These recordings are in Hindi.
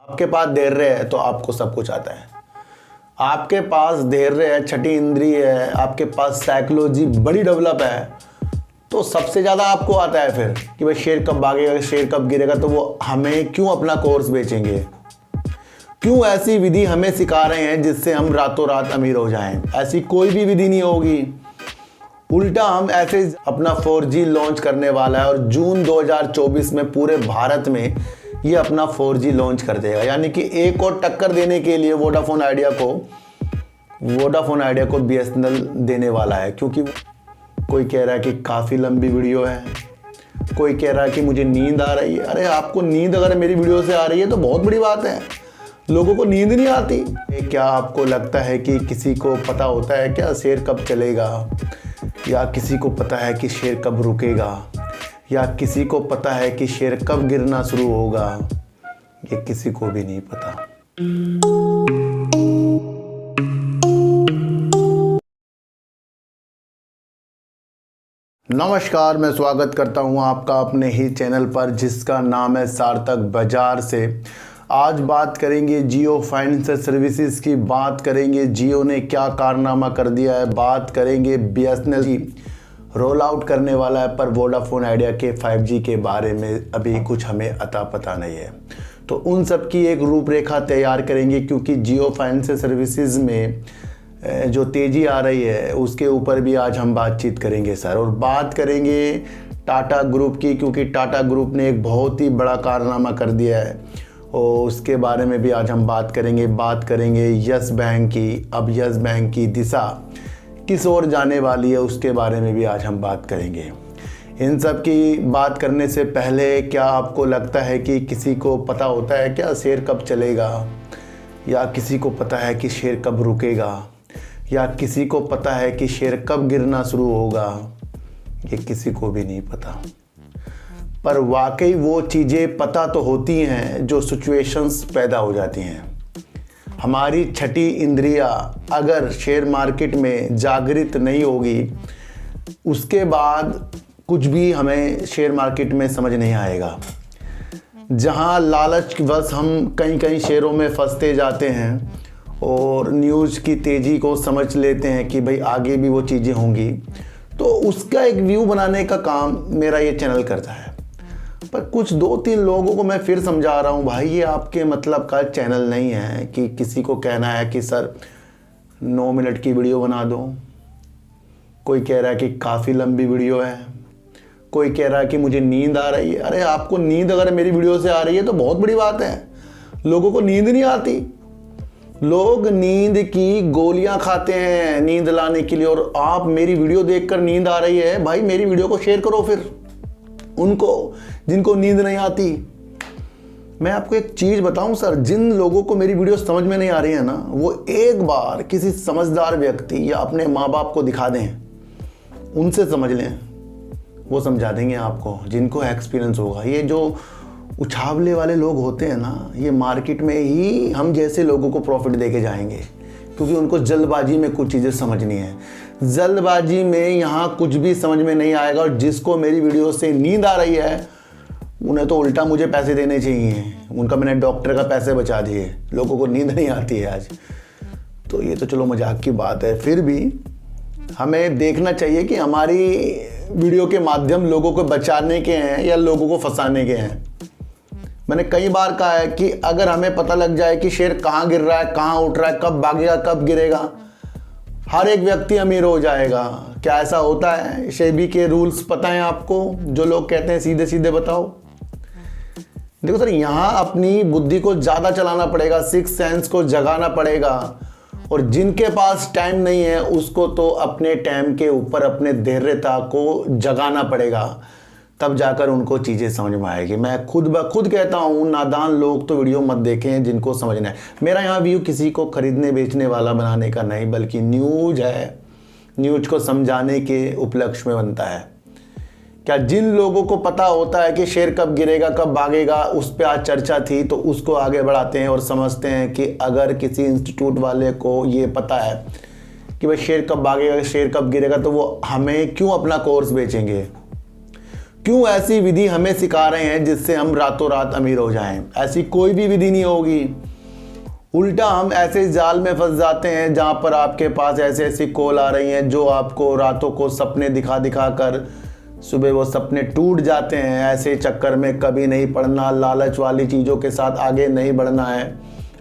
आपके पास धैर्य है तो आपको सब कुछ आता है। आपके पास धैर्य है, छठी इंद्रिय है, आपके पास साइकोलॉजी बड़ी डेवलप है, तो सबसे ज़्यादा आपको आता है फिर कि भाई शेर कब भागेगा, शेर कब गिरेगा। तो वो हमें क्यों अपना कोर्स बेचेंगे, क्यों ऐसी विधि हमें सिखा रहे हैं जिससे हम रातों रात अमीर हो जाएं। ऐसी कोई भी विधि नहीं होगी। उल्टा हम ऐसे अपना 4G लॉन्च करने वाला है और जून 2024 में पूरे भारत में ये अपना 4G लॉन्च कर देगा। यानी कि एक और टक्कर देने के लिए वोडाफोन आइडिया को BSNL देने वाला है। क्योंकि कोई कह रहा है कि काफ़ी लंबी वीडियो है, कोई कह रहा है कि मुझे नींद आ रही है। अरे आपको नींद अगर मेरी वीडियो से आ रही है तो बहुत बड़ी बात है। लोगों को नींद नहीं आती। क्या आपको लगता है कि किसी को पता होता है क्या शेर कब चलेगा, या किसी को पता है कि शेर कब रुकेगा, या किसी को पता है कि शेर कब गिरना शुरू होगा? ये किसी को भी नहीं पता। नमस्कार, मैं स्वागत करता हूं आपका अपने ही चैनल पर जिसका नाम है सार्थक बाजार से। आज बात करेंगे जियो फाइनेंशियल सर्विसेज की, बात करेंगे जियो ने क्या कारनामा कर दिया है, बात करेंगे BSNL की रोल आउट करने वाला है पर वोडाफोन आइडिया के 5G के बारे में अभी कुछ हमें अता पता नहीं है। तो उन सब की एक रूपरेखा तैयार करेंगे, क्योंकि जियो फाइनेंशियल सर्विसेज में जो तेज़ी आ रही है उसके ऊपर भी आज हम बातचीत करेंगे सर। और बात करेंगे टाटा ग्रुप की, क्योंकि टाटा ग्रुप ने एक बहुत ही बड़ा कारनामा कर दिया है और उसके बारे में भी आज हम बात करेंगे यस बैंक की। अब यस बैंक की दिशा किस ओर जाने वाली है उसके बारे में भी आज हम बात करेंगे। इन सब की बात करने से पहले क्या आपको लगता है कि किसी को पता होता है क्या शेर कब चलेगा, या किसी को पता है कि शेर कब रुकेगा, या किसी को पता है कि शेर कब गिरना शुरू होगा? ये किसी को भी नहीं पता। पर वाकई वो चीज़ें पता तो होती हैं जो सिचुएशंस पैदा हो जाती हैं। हमारी छठी इंद्रियां अगर शेयर मार्केट में जागृत नहीं होगी, उसके बाद कुछ भी हमें शेयर मार्केट में समझ नहीं आएगा। जहां लालच वश हम कई शेयरों में फंसते जाते हैं और न्यूज़ की तेज़ी को समझ लेते हैं कि भाई आगे भी वो चीज़ें होंगी, तो उसका एक व्यू बनाने का काम मेरा ये चैनल करता है। पर कुछ 2-3 लोगों को मैं फिर समझा रहा हूँ, भाई ये आपके मतलब का चैनल नहीं है कि किसी को कहना है कि सर 9 मिनट की वीडियो बना दो। कोई कह रहा है कि काफ़ी लंबी वीडियो है, कोई कह रहा है कि मुझे नींद आ रही है। अरे आपको नींद अगर मेरी वीडियो से आ रही है तो बहुत बड़ी बात है। लोगों को नींद नहीं आती। लोग नींद की गोलियां खाते हैं नींद लाने के लिए, और आप मेरी वीडियो देखकर नींद आ रही है, भाई मेरी वीडियो को शेयर करो फिर उनको जिनको नींद नहीं आती। मैं आपको एक चीज़ बताऊं सर, जिन लोगों को मेरी वीडियो समझ में नहीं आ रही है ना, वो एक बार किसी समझदार व्यक्ति या अपने माँ बाप को दिखा दें, उनसे समझ लें, वो समझा देंगे आपको, जिनको एक्सपीरियंस होगा। ये जो उछावले वाले लोग होते हैं ना, ये मार्केट में ही हम जैसे लोगों को प्रॉफिट देके जाएंगे, क्योंकि उनको जल्दबाजी में कुछ चीज़ें समझनी है। जल्दबाजी में यहाँ कुछ भी समझ में नहीं आएगा, और जिसको मेरी वीडियो से नींद आ रही है उन्हें तो उल्टा मुझे पैसे देने चाहिए। उनका मैंने डॉक्टर का पैसे बचा दिए। लोगों को नींद नहीं आती है आज। तो ये तो चलो मजाक की बात है, फिर भी हमें देखना चाहिए कि हमारी वीडियो के माध्यम लोगों को बचाने के हैं या लोगों को फंसाने के हैं। मैंने कई बार कहा है कि अगर हमें पता लग जाए कि शेर कहाँ गिर रहा है, कहाँ उठ रहा है, कब भागेगा, कब गिरेगा, हर एक व्यक्ति अमीर हो जाएगा। क्या ऐसा होता है? सेबी के रूल्स पता है आपको? जो लोग कहते हैं सीधे सीधे बताओ। देखो सर, यहाँ अपनी बुद्धि को ज़्यादा चलाना पड़ेगा, सिक्स सेंस को जगाना पड़ेगा, और जिनके पास टाइम नहीं है उसको तो अपने टाइम के ऊपर अपने धैर्यता को जगाना पड़ेगा, तब जाकर उनको चीज़ें समझ में आएगी। मैं खुद ब खुद कहता हूँ, नादान लोग तो वीडियो मत देखें जिनको समझना है। मेरा यहाँ व्यू किसी को खरीदने बेचने वाला बनाने का नहीं, बल्कि न्यूज है, न्यूज को समझाने के उपलक्ष्य में बनता है। क्या जिन लोगों को पता होता है कि शेर कब गिरेगा, कब भागेगा, उस पर आज चर्चा थी, तो उसको आगे बढ़ाते हैं और समझते हैं कि अगर किसी इंस्टीट्यूट वाले को ये पता है कि भाई शेर कब भागेगा, शेर कब गिरेगा, तो वो हमें क्यों अपना कोर्स बेचेंगे, क्यों ऐसी विधि हमें सिखा रहे हैं जिससे हम रातों रात अमीर हो जाएं? ऐसी कोई भी विधि नहीं होगी। उल्टा हम ऐसे जाल में फंस जाते हैं जहां पर आपके पास ऐसे ऐसी कॉल आ रही हैं जो आपको रातों को सपने दिखा दिखा कर सुबह वो सपने टूट जाते हैं। ऐसे चक्कर में कभी नहीं पड़ना, लालच वाली चीज़ों के साथ आगे नहीं बढ़ना है।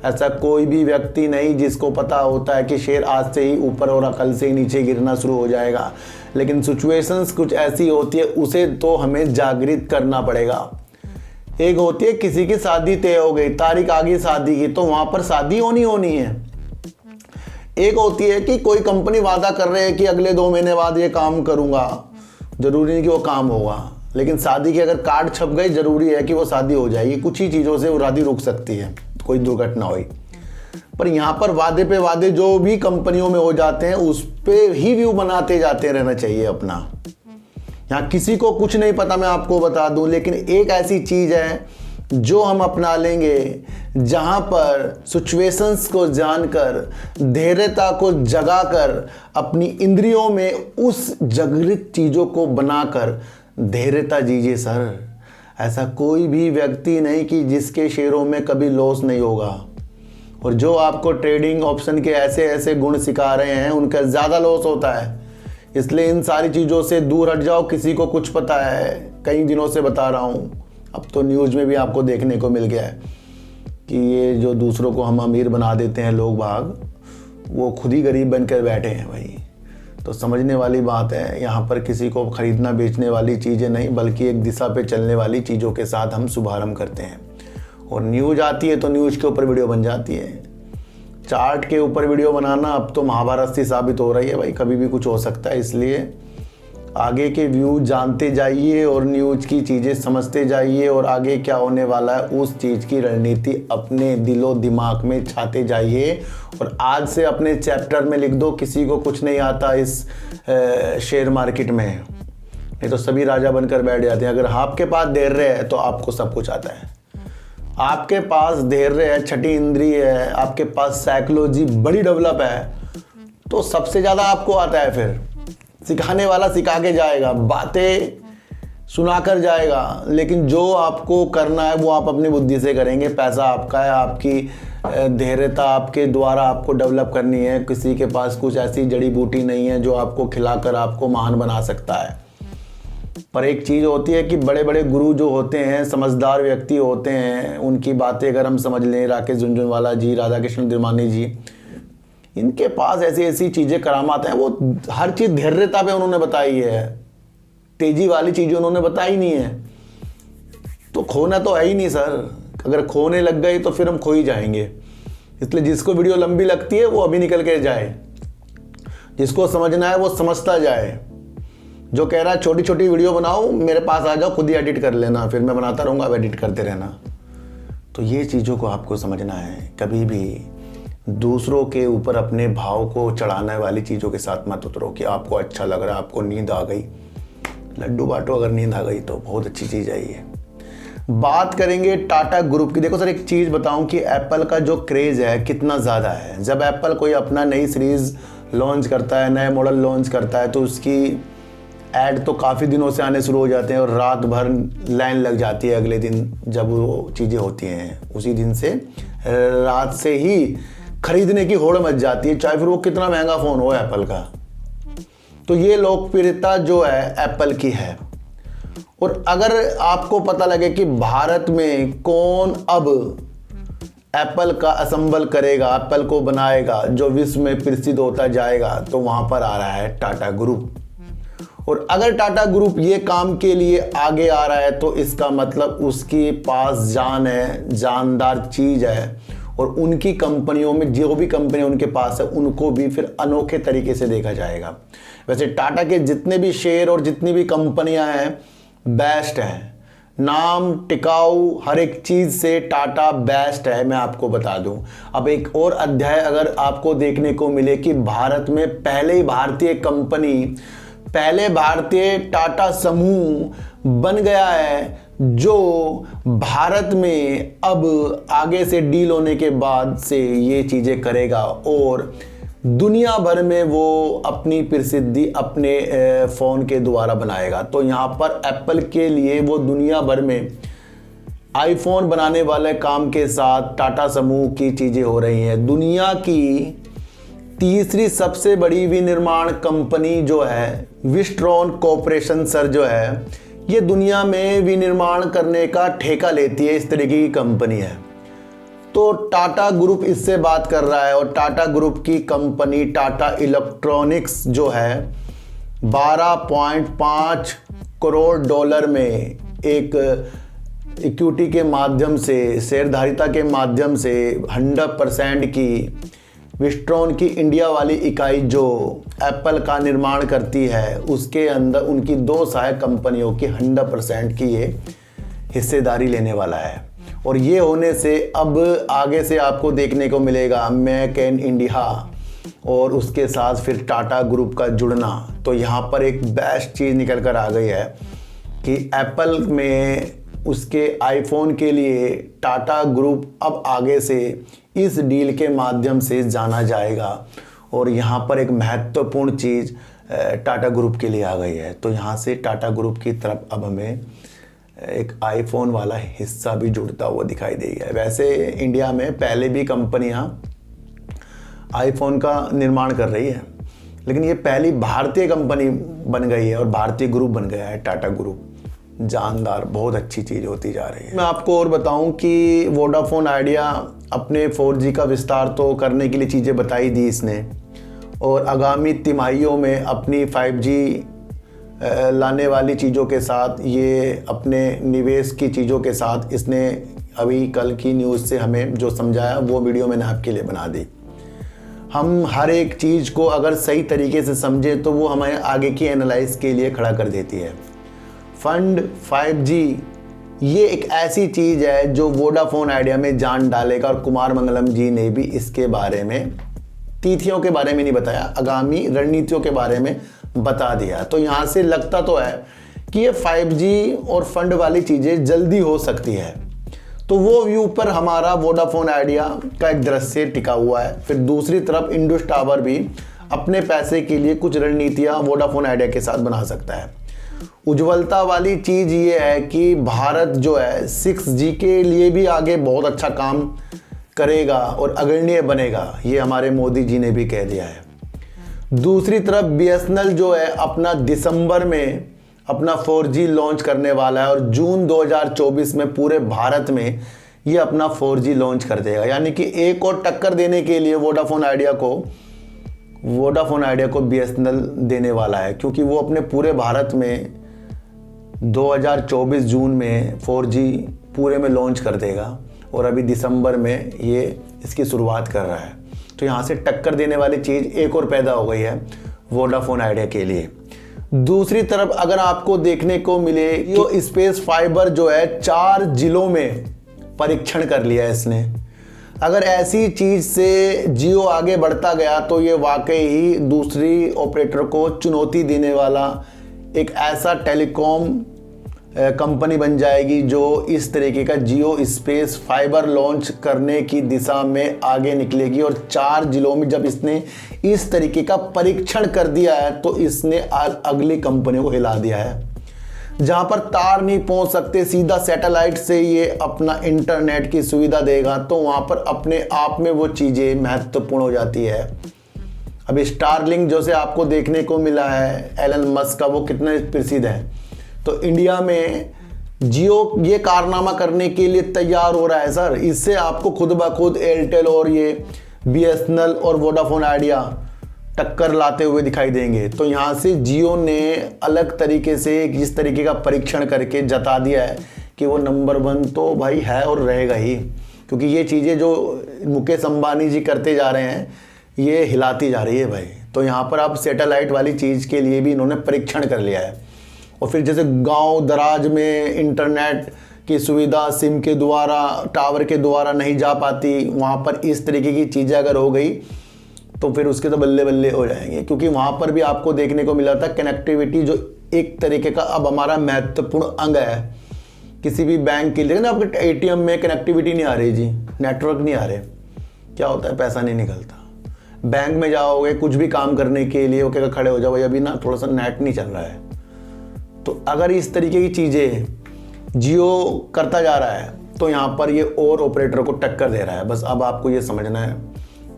ऐसा कोई भी व्यक्ति नहीं जिसको पता होता है कि शेर आज से ही ऊपर और कल से ही नीचे गिरना शुरू हो जाएगा, लेकिन सिचुएशंस कुछ ऐसी होती है, उसे तो हमें जागृत करना पड़ेगा। एक होती है किसी की शादी तय हो गई, तारीख आ गई शादी की, तो वहाँ पर शादी होनी है। एक होती है कि कोई कंपनी वादा कर रहे है कि अगले 2 महीने बाद ये काम करूँगा, जरूरी नहीं कि वो काम होगा, लेकिन शादी की अगर कार्ड छप गई जरूरी है कि वो शादी हो जाएगी। कुछ ही चीज़ों से वो शादी रुक सकती है, कोई दुर्घटना हुई। पर यहाँ पर वादे पे वादे जो भी कंपनियों में हो जाते हैं उस पे ही व्यू बनाते जाते रहना चाहिए अपना। यहाँ किसी को कुछ नहीं पता, मैं आपको बता दूं, लेकिन एक ऐसी चीज़ है जो हम अपना लेंगे जहाँ पर सिचुएशंस को जानकर, धैर्यता को जगाकर, अपनी इंद्रियों में उस जागृत चीज़ों को बनाकर धैर्यता दीजिए सर। ऐसा कोई भी व्यक्ति नहीं कि जिसके शेयरों में कभी लॉस नहीं होगा। और जो आपको ट्रेडिंग ऑप्शन के ऐसे ऐसे गुण सिखा रहे हैं उनका ज़्यादा लॉस होता है। इसलिए इन सारी चीज़ों से दूर हट जाओ। किसी को कुछ पता है, कई दिनों से बता रहा हूँ, अब तो न्यूज़ में भी आपको देखने को मिल गया है कि ये जो दूसरों को हम अमीर बना देते हैं लोग बाग, वो खुद ही गरीब बनकर बैठे हैं भाई। तो समझने वाली बात है, यहाँ पर किसी को ख़रीदना बेचने वाली चीज़ें नहीं, बल्कि एक दिशा पे चलने वाली चीज़ों के साथ हम शुभारंभ करते हैं। और न्यूज़ आती है तो न्यूज़ के ऊपर वीडियो बन जाती है। चार्ट के ऊपर वीडियो बनाना अब तो महाभारत सी साबित हो रही है भाई, कभी भी कुछ हो सकता है। इसलिए आगे के व्यू जानते जाइए और न्यूज़ की चीज़ें समझते जाइए और आगे क्या होने वाला है उस चीज़ की रणनीति अपने दिलो दिमाग में छाते जाइए। और आज से अपने चैप्टर में लिख दो, किसी को कुछ नहीं आता इस शेयर मार्केट में, नहीं तो सभी राजा बनकर बैठ जाते हैं। अगर आपके पास धैर्य है तो आपको सब कुछ आता है। आपके पास धैर्य है, छठी इंद्रिय है, आपके पास साइकोलॉजी बड़ी डेवलप है, तो सबसे ज़्यादा आपको आता है। फिर सिखाने वाला सिखा के जाएगा, बातें सुनाकर जाएगा, लेकिन जो आपको करना है वो आप अपनी बुद्धि से करेंगे। पैसा आपका है, आपकी धैर्यता आपके द्वारा आपको डेवलप करनी है। किसी के पास कुछ ऐसी जड़ी बूटी नहीं है जो आपको खिलाकर आपको महान बना सकता है। पर एक चीज़ होती है कि बड़े बड़े गुरु जो होते हैं, समझदार व्यक्ति होते हैं, उनकी बातें अगर हम समझ लें, राकेश झुनझुनवाला जी, राधा कृष्ण दिरमानी जी, इनके पास ऐसी ऐसी चीज़ें करामात हैं। वो हर चीज़ धैर्यता पे उन्होंने बताई है, तेजी वाली चीज़ें उन्होंने बताई नहीं है। तो खोना तो है ही नहीं सर, अगर खोने लग गए तो फिर हम खो ही जाएंगे। इसलिए जिसको वीडियो लंबी लगती है वो अभी निकल के जाए, जिसको समझना है वो समझता जाए। जो कह रहा है छोटी छोटी वीडियो बनाओ, मेरे पास आ जाओ, खुद ही एडिट कर लेना, फिर मैं बनाता रहूँगा, अब एडिट करते रहना। तो ये चीज़ों को आपको समझना है। कभी भी दूसरों के ऊपर अपने भाव को चढ़ाने वाली चीज़ों के साथ मत उतरो कि आपको अच्छा लग रहा है, आपको नींद आ गई। लड्डू बांटो, अगर नींद आ गई तो बहुत अच्छी चीज़ है ये। बात करेंगे टाटा ग्रुप की। देखो सर, एक चीज़ बताऊं कि एप्पल का जो क्रेज़ है कितना ज़्यादा है। जब एप्पल कोई अपना नई सीरीज़ लॉन्च करता है, नए मॉडल लॉन्च करता है, तो उसकी ऐड तो काफ़ी दिनों से आने शुरू हो जाते हैं और रात भर लाइन लग जाती है। अगले दिन जब वो चीज़ें होती हैं, उसी दिन से रात से ही खरीदने की होड़ मच जाती है, चाहे फिर वो कितना महंगा फ़ोन हो एप्पल का। तो ये लोकप्रियता जो है एप्पल की है। और अगर आपको पता लगे कि भारत में कौन अब एप्पल का असेंबल करेगा, एप्पल को बनाएगा जो विश्व में प्रसिद्ध होता जाएगा, तो वहाँ पर आ रहा है टाटा ग्रुप। और अगर टाटा ग्रुप ये काम के लिए आगे आ रहा है तो इसका मतलब उसके पास जान है, जानदार चीज़ है। और उनकी कंपनियों में जो भी कंपनी उनके पास है उनको भी फिर अनोखे तरीके से देखा जाएगा। वैसे टाटा के जितने भी शेयर और जितनी भी कंपनियां हैं बेस्ट हैं, नाम टिकाऊ हर एक चीज़ से टाटा बेस्ट है, मैं आपको बता दूं। अब एक और अध्याय अगर आपको देखने को मिले कि भारत में पहले ही भारतीय कंपनी, पहले भारतीय टाटा समूह बन गया है जो भारत में अब आगे से डील होने के बाद से ये चीज़ें करेगा। और दुनिया भर में वो अपनी प्रसिद्धि अपने फ़ोन के द्वारा बनाएगा। तो यहाँ पर एप्पल के लिए वो दुनिया भर में आईफोन बनाने वाले काम के साथ टाटा समूह की चीज़ें हो रही हैं। दुनिया की तीसरी सबसे बड़ी विनिर्माण कंपनी जो है विस्ट्रॉन कॉरपोरेशन सर जो है, ये दुनिया में विनिर्माण करने का ठेका लेती है, इस तरीके की कंपनी है। तो टाटा ग्रुप इससे बात कर रहा है और टाटा ग्रुप की कंपनी टाटा इलेक्ट्रॉनिक्स जो है 12.5 करोड़ डॉलर में एक इक्विटी के माध्यम से, शेयरधारिता के माध्यम से 100% की विस्ट्रॉन की इंडिया वाली इकाई जो एप्पल का निर्माण करती है उसके अंदर उनकी 2 सहायक कंपनियों की 100% की ये हिस्सेदारी लेने वाला है। और ये होने से अब आगे से आपको देखने को मिलेगा मेक इन इंडिया और उसके साथ फिर टाटा ग्रुप का जुड़ना। तो यहाँ पर एक बेस्ट चीज़ निकल कर आ गई है कि एप्पल में उसके आईफोन के लिए टाटा ग्रुप अब आगे से इस डील के माध्यम से जाना जाएगा। और यहाँ पर एक महत्वपूर्ण चीज़ टाटा ग्रुप के लिए आ गई है। तो यहाँ से टाटा ग्रुप की तरफ अब हमें एक आईफोन वाला हिस्सा भी जुड़ता हुआ दिखाई देगा। वैसे इंडिया में पहले भी कंपनियां आईफोन का निर्माण कर रही है, लेकिन ये पहली भारतीय कंपनी बन गई है और भारतीय ग्रुप बन गया है टाटा ग्रुप। जानदार, बहुत अच्छी चीज़ होती जा रही है। मैं आपको और बताऊं कि वोडाफोन आइडिया अपने 4G का विस्तार तो करने के लिए चीज़ें बताई दी इसने, और आगामी तिमाहियों में अपनी 5G लाने वाली चीज़ों के साथ, ये अपने निवेश की चीज़ों के साथ इसने अभी कल की न्यूज़ से हमें जो समझाया वो वीडियो मैंने आपके लिए बना दी। हम हर एक चीज़ को अगर सही तरीके से समझें तो वो हमें आगे की एनालाइज के लिए खड़ा कर देती है। फंड 5G ये एक ऐसी चीज़ है जो वोडाफोन आइडिया में जान डालेगा, और कुमार मंगलम जी ने भी इसके बारे में, तिथियों के बारे में नहीं बताया, आगामी रणनीतियों के बारे में बता दिया। तो यहाँ से लगता तो है कि ये 5G और फंड वाली चीज़ें जल्दी हो सकती है। तो वो व्यू पर हमारा वोडाफोन आइडिया का एक दृश्य टिका हुआ है। फिर दूसरी तरफ इंडस टावर भी अपने पैसे के लिए कुछ रणनीतियाँ वोडाफोन आइडिया के साथ बना सकता है। उज्ज्वलता वाली चीज़ ये है कि भारत जो है 6G के लिए भी आगे बहुत अच्छा काम करेगा और अग्रणीय बनेगा, ये हमारे मोदी जी ने भी कह दिया है। दूसरी तरफ BSNL जो है अपना दिसंबर में अपना 4G लॉन्च करने वाला है और जून 2024 में पूरे भारत में ये अपना 4G लॉन्च कर देगा। यानी कि एक और टक्कर देने के लिए वोडाफोन आइडिया को BSNL देने वाला है, क्योंकि वो अपने पूरे भारत में 2024 जून में 4G पूरे में लॉन्च कर देगा और अभी दिसंबर में ये इसकी शुरुआत कर रहा है। तो यहाँ से टक्कर देने वाली चीज़ एक और पैदा हो गई है वोडाफोन आइडिया के लिए। दूसरी तरफ अगर आपको देखने को मिले यो स्पेस फाइबर जो है 4 जिलों में परीक्षण कर लिया है इसने। अगर ऐसी चीज़ से जियो आगे बढ़ता गया तो ये वाकई ही दूसरी ऑपरेटर को चुनौती देने वाला एक ऐसा टेलीकॉम कंपनी बन जाएगी जो इस तरीके का जियो स्पेस फाइबर लॉन्च करने की दिशा में आगे निकलेगी। और 4 जिलों में जब इसने इस तरीके का परीक्षण कर दिया है तो इसने अगली कंपनियों को हिला दिया है। जहां पर तार नहीं पहुंच सकते, सीधा सैटेलाइट से ये अपना इंटरनेट की सुविधा देगा, तो वहां पर अपने आप में वो चीज़ें महत्वपूर्ण हो जाती है। अब स्टारलिंक जो से आपको देखने को मिला है एलन मस्क का, वो कितना प्रसिद्ध है। तो इंडिया में जियो ये कारनामा करने के लिए तैयार हो रहा है सर। इससे आपको खुद ब खुद एयरटेल और ये BSNL और वोडाफोन आइडिया टक्कर लाते हुए दिखाई देंगे। तो यहाँ से जियो ने अलग तरीके से जिस तरीके का परीक्षण करके जता दिया है कि वो नंबर 1 तो भाई है और रहेगा ही, क्योंकि ये चीज़ें जो मुकेश अंबानी जी करते जा रहे हैं ये हिलाती जा रही है भाई। तो यहाँ पर आप सैटेलाइट वाली चीज़ के लिए भी इन्होंने परीक्षण कर लिया है। और फिर जैसे गांव दराज में इंटरनेट की सुविधा सिम के द्वारा, टावर के द्वारा नहीं जा पाती, वहाँ पर इस तरीके की चीज़ें अगर हो गई तो फिर उसके तो बल्ले बल्ले हो जाएंगे। क्योंकि वहाँ पर भी आपको देखने को मिला था कनेक्टिविटी जो एक तरीके का अब हमारा महत्वपूर्ण अंग है किसी भी बैंक के लिए। ना आपके ATM में कनेक्टिविटी नहीं आ रही जी, नेटवर्क नहीं आ रहे, क्या होता है, पैसा नहीं निकलता। बैंक में जाओगे कुछ भी काम करने के लिए, वो कहेगा खड़े हो जाओ भाई अभी ना थोड़ा सा नेट नहीं चल रहा है। तो अगर इस तरीके की चीज़ें जियो करता जा रहा है तो यहाँ पर ये और ऑपरेटर को टक्कर दे रहा है। बस अब आपको ये समझना है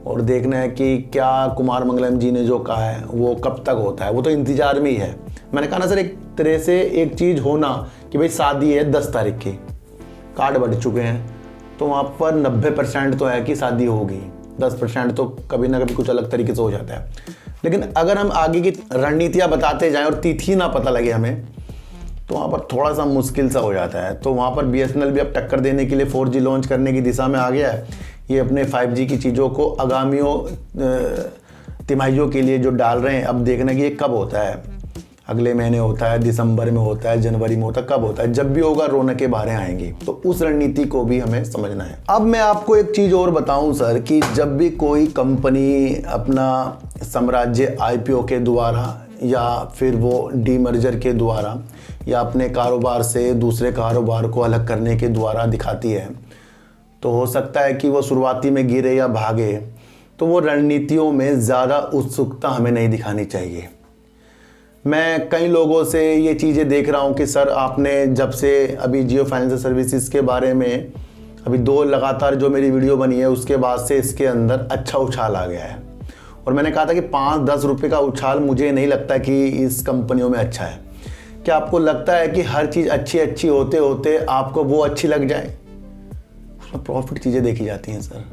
और देखना है कि क्या कुमार मंगलम जी ने जो कहा है वो कब तक होता है। वो तो इंतजार में ही है। मैंने कहा ना सर, एक तरह से एक चीज़ होना कि भाई शादी है 10 तारीख की, कार्ड बढ़ चुके हैं तो वहाँ पर 90% तो है कि शादी होगी, 10% तो कभी ना कभी कुछ अलग तरीके से हो जाता है। लेकिन अगर हम आगे की रणनीतियाँ बताते जाएं और तिथि ना पता लगे हमें तो वहाँ पर थोड़ा सा मुश्किल सा हो जाता है। तो वहाँ पर BSNL भी अब टक्कर देने के लिए 4G लॉन्च करने की दिशा में आ गया है। ये अपने 5G की चीज़ों को आगामियों तिमाहियों के लिए जो डाल रहे हैं। अब देखना कि ये कब होता है, अगले महीने होता है, दिसंबर में होता है, जनवरी में होता है, कब होता है। जब भी होगा रौनकें बाहर आएंगी, तो उस रणनीति को भी हमें समझना है। अब मैं आपको एक चीज़ और बताऊं सर कि जब भी कोई कंपनी अपना साम्राज्य IPO के द्वारा या फिर वो डीमर्जर के द्वारा या अपने कारोबार से दूसरे कारोबार को अलग करने के द्वारा दिखाती है, तो हो सकता है कि वो शुरुआती में गिरे या भागे। तो वो रणनीतियों में ज़्यादा उत्सुकता हमें नहीं दिखानी चाहिए। मैं कई लोगों से ये चीज़ें देख रहा हूँ कि सर आपने जब से अभी जियो फाइनेंशियल सर्विसेज के बारे में अभी 2 लगातार जो मेरी वीडियो बनी है उसके बाद से इसके अंदर अच्छा उछाल आ गया है। और मैंने कहा था कि 5-10 रुपये का उछाल मुझे नहीं लगता कि इस कंपनियों में अच्छा है। क्या आपको लगता है कि हर चीज़ अच्छी होते होते आपको वो अच्छी लग जाए? उसमें प्रॉफिट चीज़ें देखी जाती हैं सर।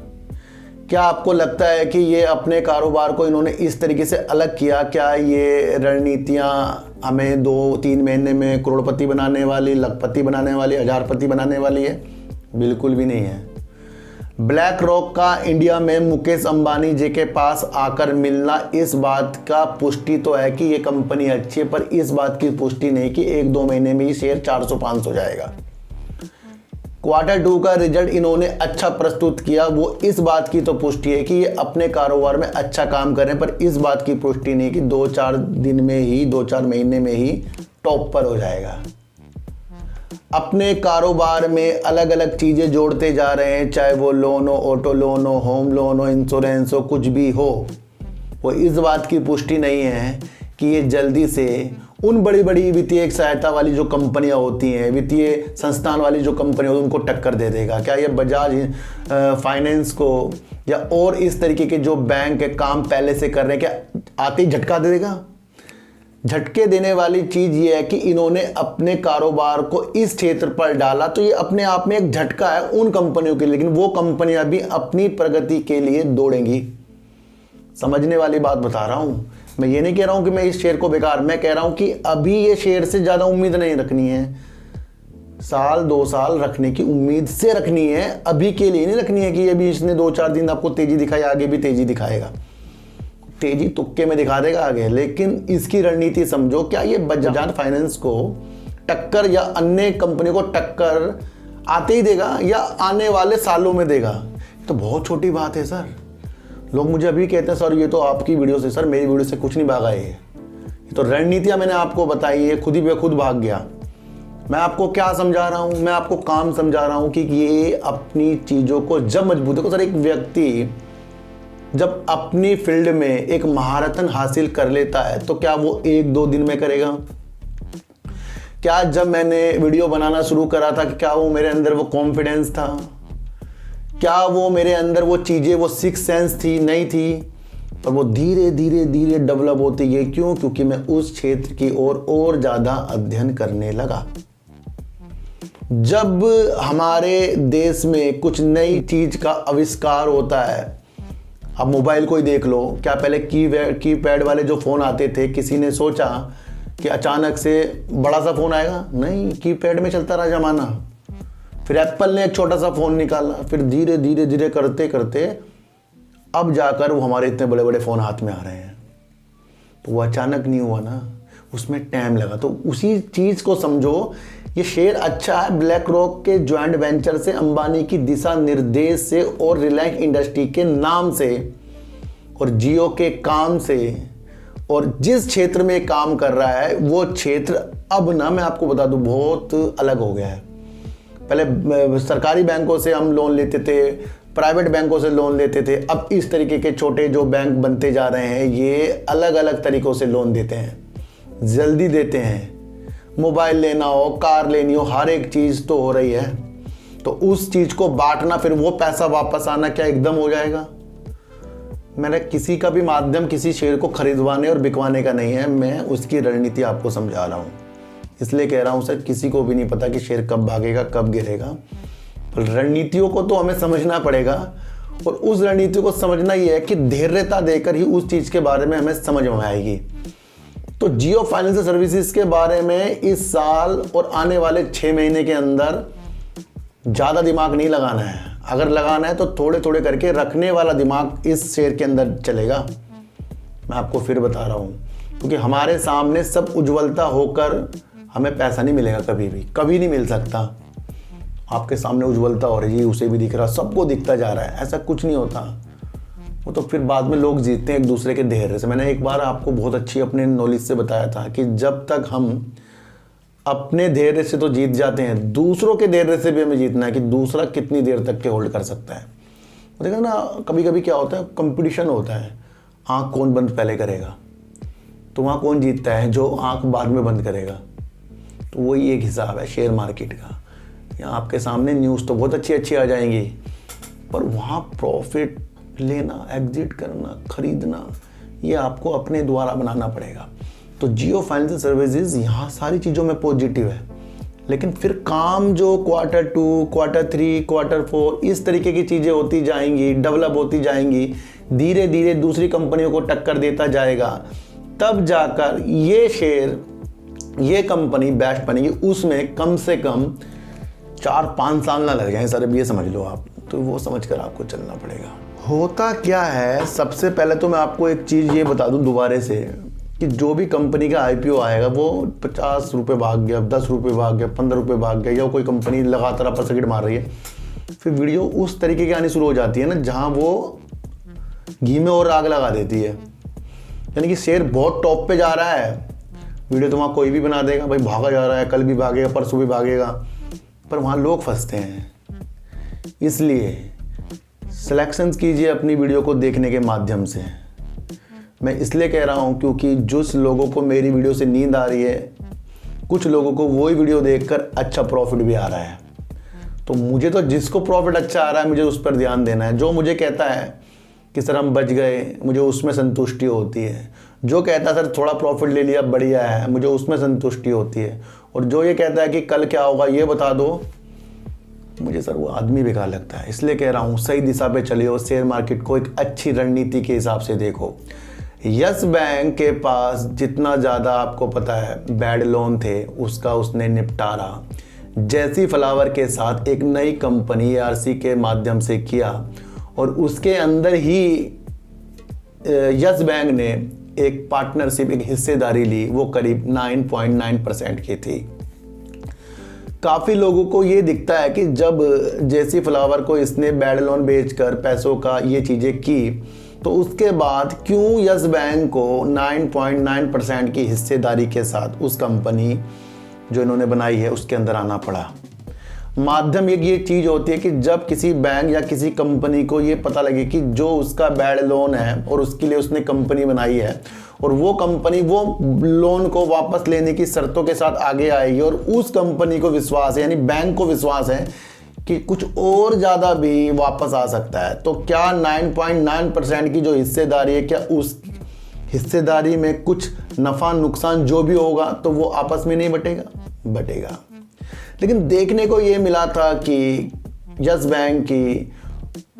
क्या आपको लगता है कि ये अपने कारोबार को इन्होंने इस तरीके से अलग किया, क्या ये रणनीतियाँ हमें 2-3 महीने में करोड़पति बनाने वाली, लखपति बनाने वाली, हजारपति बनाने वाली है? बिल्कुल भी नहीं है। ब्लैक रॉक का इंडिया में मुकेश अंबानी जी के पास आकर मिलना इस बात का पुष्टि तो है कि ये कंपनी अच्छी है, पर इस बात की पुष्टि नहीं कि 1-2 महीने में ही शेयर 400-500 जाएगा। Q2 का रिजल्ट इन्होंने अच्छा प्रस्तुत किया, वो इस बात की तो पुष्टि है कि ये अपने कारोबार में अच्छा काम करें, पर इस बात की पुष्टि नहीं कि 2-4 दिन में ही, 2-4 महीने में ही टॉप पर हो जाएगा। अपने कारोबार में अलग अलग चीज़ें जोड़ते जा रहे हैं, चाहे वो लोन हो, ऑटो लोन हो, होम लोन हो, इंश्योरेंस हो, कुछ भी हो। वो इस बात की पुष्टि नहीं है कि ये जल्दी से उन बड़ी बड़ी वित्तीय सहायता वाली जो कंपनियां होती हैं, वित्तीय संस्थान वाली जो कंपनियां उनको टक्कर दे देगा। क्या ये बजाज फाइनेंस को या और इस तरीके के जो बैंक के काम पहले से कर रहे हैं, क्या आते ही झटका दे देगा? झटके देने वाली चीज़ ये है कि इन्होंने अपने कारोबार को इस क्षेत्र पर डाला, तो ये अपने आप में एक झटका है उन कंपनियों के लिए। लेकिन वो कंपनियां भी अपनी प्रगति के लिए दौड़ेंगी। समझने वाली बात बता रहा हूँ। मैं ये नहीं कह रहा हूँ कि मैं इस शेयर को बेकार, मैं कह रहा हूँ कि अभी ये शेयर से ज़्यादा उम्मीद नहीं रखनी है। 1-2 साल रखने की उम्मीद से रखनी है, अभी के लिए नहीं रखनी है कि अभी इसने 2-4 दिन आपको तेज़ी दिखाई, आगे भी तेज़ी दिखाएगा। तेज़ी तुक्के में दिखा देगा आगे, लेकिन इसकी रणनीति समझो। क्या ये बजाज फाइनेंस को टक्कर या अन्य कंपनी को टक्कर आते ही देगा या आने वाले सालों में देगा? तो बहुत छोटी बात है सर। लोग मुझे अभी कहते हैं सर ये तो आपकी वीडियो से, सर मेरी वीडियो से कुछ नहीं भागा ये तो रणनीतियाँ मैंने आपको बताई है, खुद ही पे खुद भाग गया। मैं आपको क्या समझा रहा हूँ? मैं आपको काम समझा रहा हूँ कि ये अपनी चीज़ों को जब मजबूत है। सर एक व्यक्ति जब अपनी फील्ड में एक महारतन हासिल कर लेता है तो क्या वो 1-2 दिन में करेगा? क्या जब मैंने वीडियो बनाना शुरू करा था कि क्या वो मेरे अंदर वो कॉन्फिडेंस था? क्या वो मेरे अंदर वो चीज़ें, वो सिक्स सेंस थी? नहीं थी। पर वो धीरे धीरे धीरे डेवलप होती गई। क्यों? क्योंकि मैं उस क्षेत्र की ओर और ज़्यादा अध्ययन करने लगा। जब हमारे देश में कुछ नई चीज़ का आविष्कार होता है, अब मोबाइल को ही देख लो। क्या पहले कीपैड वाले जो फ़ोन आते थे, किसी ने सोचा कि अचानक से बड़ा सा फ़ोन आएगा? नहीं, कीपैड में चलता रहा ज़माना। फिर एप्पल ने एक छोटा सा फ़ोन निकाला, फिर धीरे धीरे धीरे करते करते अब जाकर वो हमारे इतने बड़े बड़े फ़ोन हाथ में आ रहे हैं। तो वो अचानक नहीं हुआ ना, उसमें टाइम लगा। तो उसी चीज़ को समझो। ये शेयर अच्छा है ब्लैक रॉक के ज्वाइंट वेंचर से, अंबानी की दिशा निर्देश से और रिलायंस इंडस्ट्री के नाम से और जियो के काम से और जिस क्षेत्र में काम कर रहा है वो क्षेत्र अब ना, मैं आपको बता दूं, बहुत अलग हो गया है। पहले सरकारी बैंकों से हम लोन लेते थे, प्राइवेट बैंकों से लोन लेते थे, अब इस तरीके के छोटे जो बैंक बनते जा रहे हैं ये अलग अलग तरीक़ों से लोन देते हैं, जल्दी देते हैं। मोबाइल लेना हो, कार लेनी हो, हर एक चीज़ तो हो रही है, तो उस चीज़ को बांटना फिर वो पैसा वापस आना क्या एकदम हो जाएगा? मैंने किसी का भी माध्यम किसी शेयर को खरीदवाने और बिकवाने का नहीं है, मैं उसकी रणनीति आपको समझा रहा हूँ। इसलिए कह रहा हूँ सर, किसी को भी नहीं पता कि शेयर कब भागेगा कब गिरेगा, रणनीतियों को तो हमें समझना पड़ेगा। और उस रणनीति को समझना ये है कि धैर्यता देकर ही उस चीज़ के बारे में हमें समझ में आएगी। तो जियो फाइनेंशियल सर्विसेज के बारे में इस साल और आने वाले 6 महीने के अंदर ज़्यादा दिमाग नहीं लगाना है। अगर लगाना है तो थोड़े थोड़े करके रखने वाला दिमाग इस शेयर के अंदर चलेगा। मैं आपको फिर बता रहा हूँ, क्योंकि हमारे सामने सब उज्ज्वलता होकर हमें पैसा नहीं मिलेगा, कभी भी कभी नहीं मिल सकता। आपके सामने उज्ज्वलता हो रही है, उसे भी दिख रहा, सबको दिखता जा रहा है, ऐसा कुछ नहीं होता। वो तो फिर बाद में लोग जीतते हैं एक दूसरे के धैर्य से। मैंने एक बार आपको बहुत अच्छी अपने नॉलेज से बताया था कि जब तक हम अपने धैर्य से तो जीत जाते हैं, दूसरों के धैर्य से भी हमें जीतना है कि दूसरा कितनी देर तक के होल्ड कर सकता है। देखा ना, कभी कभी क्या होता है, कंपटीशन होता है, आँख कौन बंद पहले करेगा, तो वहाँ कौन जीतता है? जो आँख बाद में बंद करेगा। तो वही एक हिसाब है शेयर मार्केट का। यहाँ आपके सामने न्यूज़ तो बहुत अच्छी अच्छी आ जाएंगी, पर वहाँ प्रॉफिट लेना, एग्जिट करना, खरीदना, ये आपको अपने द्वारा बनाना पड़ेगा। तो जियो फाइनेंशियल सर्विसेज यहाँ सारी चीज़ों में पॉजिटिव है, लेकिन फिर काम जो क्वार्टर 2, क्वार्टर 3, क्वार्टर 4 इस तरीके की चीज़ें होती जाएंगी, डेवलप होती जाएंगी, धीरे धीरे दूसरी कंपनियों को टक्कर देता जाएगा, तब जाकर ये शेयर, ये कंपनी बेस्ट बनेगी। उसमें कम से कम 4-5 साल ना लग जाए सर, अब ये समझ लो आप। तो वो समझ कर आपको चलना पड़ेगा। होता क्या है, सबसे पहले तो मैं आपको एक चीज़ ये बता दूं दोबारा से कि जो भी कंपनी का IPO आएगा वो 50 रुपये भाग गया, 10 रुपये भाग गया, 15 रुपये भाग गया, या कोई कंपनी लगातार अपर सर्किट मार रही है, फिर वीडियो उस तरीके की आनी शुरू हो जाती है ना जहाँ वो घी में और आग लगा देती है। यानी कि शेयर बहुत टॉप पे जा रहा है, वीडियो तो वहाँ कोई भी बना देगा, भाई भागा जा रहा है, कल भी भागेगा, परसों भी भागेगा, पर वहाँ लोग फंसते हैं। इसलिए सिलेक्शंस कीजिए अपनी वीडियो को देखने के माध्यम से। मैं इसलिए कह रहा हूँ क्योंकि जिस लोगों को मेरी वीडियो से नींद आ रही है, कुछ लोगों को वही वीडियो देखकर अच्छा प्रॉफिट भी आ रहा है। तो मुझे तो जिसको प्रॉफिट अच्छा आ रहा है मुझे उस पर ध्यान देना है। जो मुझे कहता है कि सर हम बच गए, मुझे उसमें संतुष्टि होती है। जो कहता है सर थोड़ा प्रॉफिट ले लिया बढ़िया है, मुझे उसमें संतुष्टि होती है। और जो ये कहता है कि कल क्या होगा ये बता दो, मुझे सर वो आदमी बेकार लगता है। इसलिए कह रहा हूँ सही दिशा पे चलिए और शेयर मार्केट को एक अच्छी रणनीति के हिसाब से देखो। यस बैंक के पास जितना ज़्यादा आपको पता है बैड लोन थे, उसका उसने निपटारा जैसी फ्लावर के साथ एक नई कंपनी ARC के माध्यम से किया, और उसके अंदर ही यस बैंक ने एक पार्टनरशिप, एक हिस्सेदारी ली, वो करीब 9.9% की थी। काफ़ी लोगों को ये दिखता है कि जब जेसी फ्लावर को इसने बैड लोन बेचकर पैसों का ये चीज़ें की, तो उसके बाद क्यों यस बैंक को 9.9% की हिस्सेदारी के साथ उस कंपनी जो इन्होंने बनाई है उसके अंदर आना पड़ा। माध्यम एक ये चीज़ होती है कि जब किसी बैंक या किसी कंपनी को ये पता लगे कि जो उसका बैड लोन है और उसके लिए उसने कंपनी बनाई है, और वो कंपनी वो लोन को वापस लेने की शर्तों के साथ आगे आएगी, और उस कंपनी को विश्वास है, यानी बैंक को विश्वास है कि कुछ और ज़्यादा भी वापस आ सकता है, तो क्या 9.9% की जो हिस्सेदारी है, क्या उस हिस्सेदारी में कुछ नफ़ा नुकसान जो भी होगा तो वो आपस में नहीं बटेगा। लेकिन देखने को ये मिला था कि यस बैंक की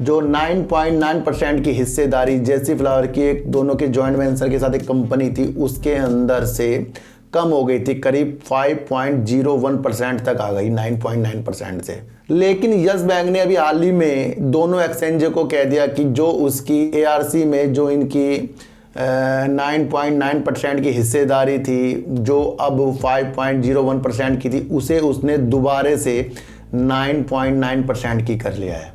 जो 9.9% की हिस्सेदारी जेसी फ्लावर की एक दोनों के जॉइंट वेंचर के साथ एक कंपनी थी, उसके अंदर से कम हो गई थी, करीब 5.01% तक आ गई 9.9% से। लेकिन यस बैंक ने अभी हाल ही में दोनों एक्सचेंज को कह दिया कि जो उसकी ARC में जो इनकी 9.9% की हिस्सेदारी थी, जो अब 5.01% की थी, उसे उसने दोबारा से 9.9% की कर लिया है।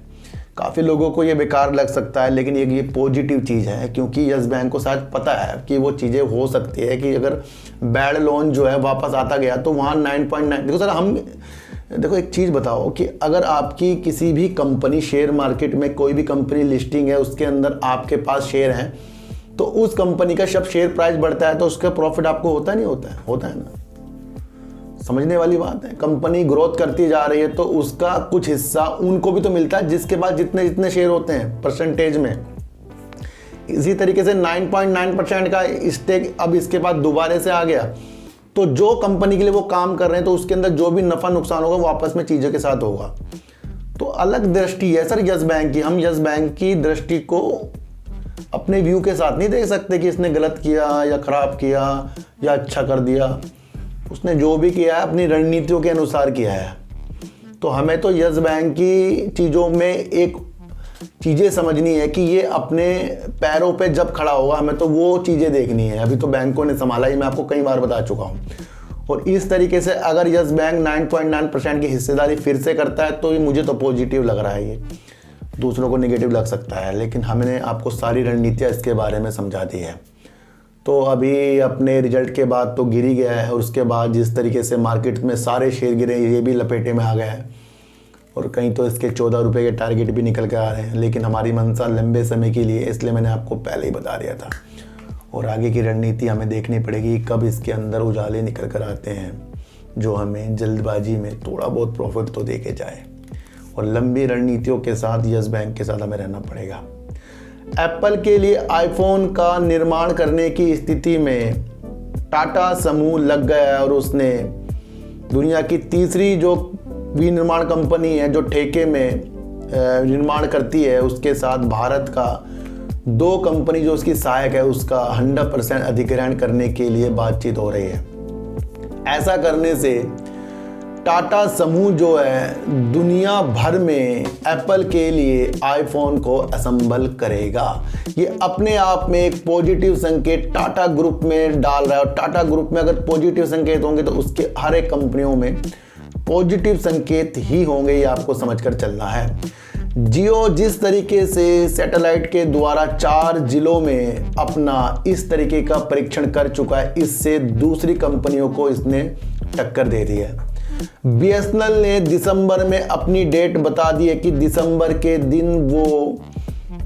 काफ़ी लोगों को ये बेकार लग सकता है, लेकिन ये पॉजिटिव चीज़ है, क्योंकि यस बैंक को शायद पता है कि वो चीज़ें हो सकती है कि अगर बैड लोन जो है वापस आता गया तो वहाँ 9.9, देखो सर हम देखो एक चीज़ बताओ कि अगर आपकी किसी भी कंपनी शेयर मार्केट में कोई भी कंपनी लिस्टिंग है, उसके अंदर आपके पास शेयर हैं, तो उस कंपनी का जब शेयर प्राइस बढ़ता है तो उसका प्रॉफिट आपको होता नहीं होता है? होता है ना। समझने वाली बात है। कंपनी ग्रोथ करती जा रही है तो उसका कुछ हिस्सा उनको भी तो मिलता है, जिसके पास जितने जितने शेयर होते हैं परसेंटेज में। इसी तरीके से 9.9% का स्टेक अब इसके बाद दोबारा से आ गया, तो जो कंपनी के लिए वो काम कर रहे हैं तो उसके अंदर जो भी नफा नुकसान होगा वो आपस में चीज़ों के साथ होगा। तो अलग दृष्टि है सर यस बैंक की। हम यस बैंक की दृष्टि को अपने व्यू के साथ नहीं देख सकते कि इसने गलत किया या खराब किया या अच्छा कर दिया। उसने जो भी किया है अपनी रणनीतियों के अनुसार किया है। तो हमें तो यस बैंक की चीज़ों में एक चीज़ें समझनी है कि ये अपने पैरों पे जब खड़ा होगा, हमें तो वो चीज़ें देखनी है। अभी तो बैंकों ने संभाला ही, मैं आपको कई बार बता चुका हूँ। और इस तरीके से अगर यस बैंक 9.9% की हिस्सेदारी फिर से करता है तो ये मुझे तो पॉजिटिव लग रहा है। ये दूसरों को नेगेटिव लग सकता है, लेकिन हमने आपको सारी रणनीतियाँ इसके बारे में समझा दी है। तो अभी अपने रिजल्ट के बाद तो गिर ही गया है, और उसके बाद जिस तरीके से मार्केट में सारे शेयर गिरे, ये भी लपेटे में आ गया है, और कहीं तो इसके 14 रुपये के टारगेट भी निकल के आ रहे हैं। लेकिन हमारी मंशा लंबे समय के लिए, इसलिए मैंने आपको पहले ही बता दिया था। और आगे की रणनीति हमें देखनी पड़ेगी, कब इसके अंदर उजाले निकल कर आते हैं जो हमें जल्दबाजी में थोड़ा बहुत प्रॉफिट तो दे के जाए। और लंबी रणनीतियों के साथ यस बैंक के साथ हमें रहना पड़ेगा। एप्पल के लिए आईफोन का निर्माण करने की स्थिति में टाटा समूह लग गया है, और उसने दुनिया की तीसरी जो विनिर्माण कंपनी है जो ठेके में निर्माण करती है, उसके साथ भारत का 2 कंपनी जो उसकी सहायक है उसका 100% अधिग्रहण करने के लिए बातचीत हो रही है। ऐसा करने से टाटा समूह जो है दुनिया भर में एप्पल के लिए आईफोन को असेंबल करेगा। ये अपने आप में एक पॉजिटिव संकेत टाटा ग्रुप में डाल रहा है, और टाटा ग्रुप में अगर पॉजिटिव संकेत होंगे तो उसके हर एक कंपनियों में पॉजिटिव संकेत ही होंगे, ये आपको समझकर चलना है। जियो जिस तरीके से सैटेलाइट के द्वारा 4 जिलों में अपना इस तरीके का परीक्षण कर चुका है, इससे दूसरी कंपनियों को इसने टक्कर दे दी है। बीएसएनएल ने दिसंबर में अपनी डेट बता दी है कि दिसंबर के दिन वो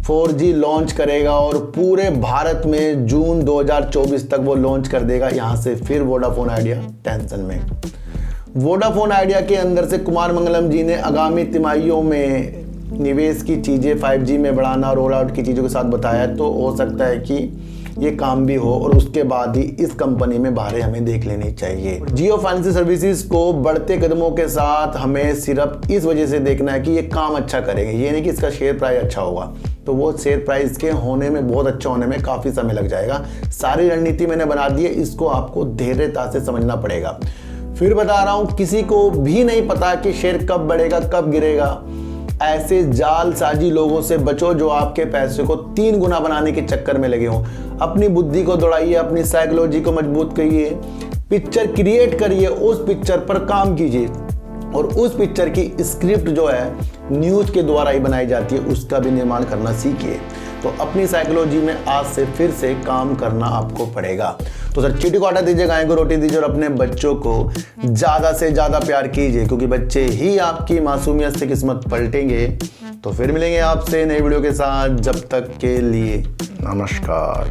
4G लॉन्च करेगा, और पूरे भारत में जून 2024 तक वो लॉन्च कर देगा। यहाँ से फिर वोडाफोन आइडिया टेंशन में। वोडाफोन आइडिया के अंदर से कुमार मंगलम जी ने आगामी तिमाहियों में निवेश की चीज़ें 5G में बढ़ाना, रोल आउट की चीज़ों के साथ बताया। तो हो सकता है कि ये काम भी हो, और उसके बाद ही इस कंपनी में बाहर हमें देख लेनी चाहिए। जियो फाइनेंशियल सर्विसेज को बढ़ते कदमों के साथ हमें सिर्फ इस वजह से देखना है कि ये काम अच्छा करेंगे, ये नहीं कि इसका शेयर प्राइस अच्छा होगा। तो वो शेयर प्राइस के होने में, बहुत अच्छा होने में काफ़ी समय लग जाएगा। सारी रणनीति मैंने बना दी है, इसको आपको धैर्यता से समझना पड़ेगा। फिर बता रहा हूँ, किसी को भी नहीं पता कि शेयर कब बढ़ेगा कब गिरेगा। ऐसे जालसाजी लोगों से बचो जो आपके पैसे को 3 गुना बनाने के चक्कर में लगे हों। अपनी बुद्धि को दौड़ाइए, अपनी साइकोलॉजी को मजबूत करिए, पिक्चर क्रिएट करिए, उस पिक्चर पर काम कीजिए, और उस पिक्चर की स्क्रिप्ट जो है न्यूज़ के द्वारा ही बनाई जाती है, उसका भी निर्माण करना सीखिए। तो अपनी साइकोलॉजी में आज से फिर से काम करना आपको पड़ेगा। तो सर चीटी को आटा दीजिए, गाय को रोटी दीजिए, और अपने बच्चों को ज़्यादा से ज़्यादा प्यार कीजिए, क्योंकि बच्चे ही आपकी मासूमियत से किस्मत पलटेंगे। तो फिर मिलेंगे आपसे नई वीडियो के साथ, जब तक के लिए नमस्कार।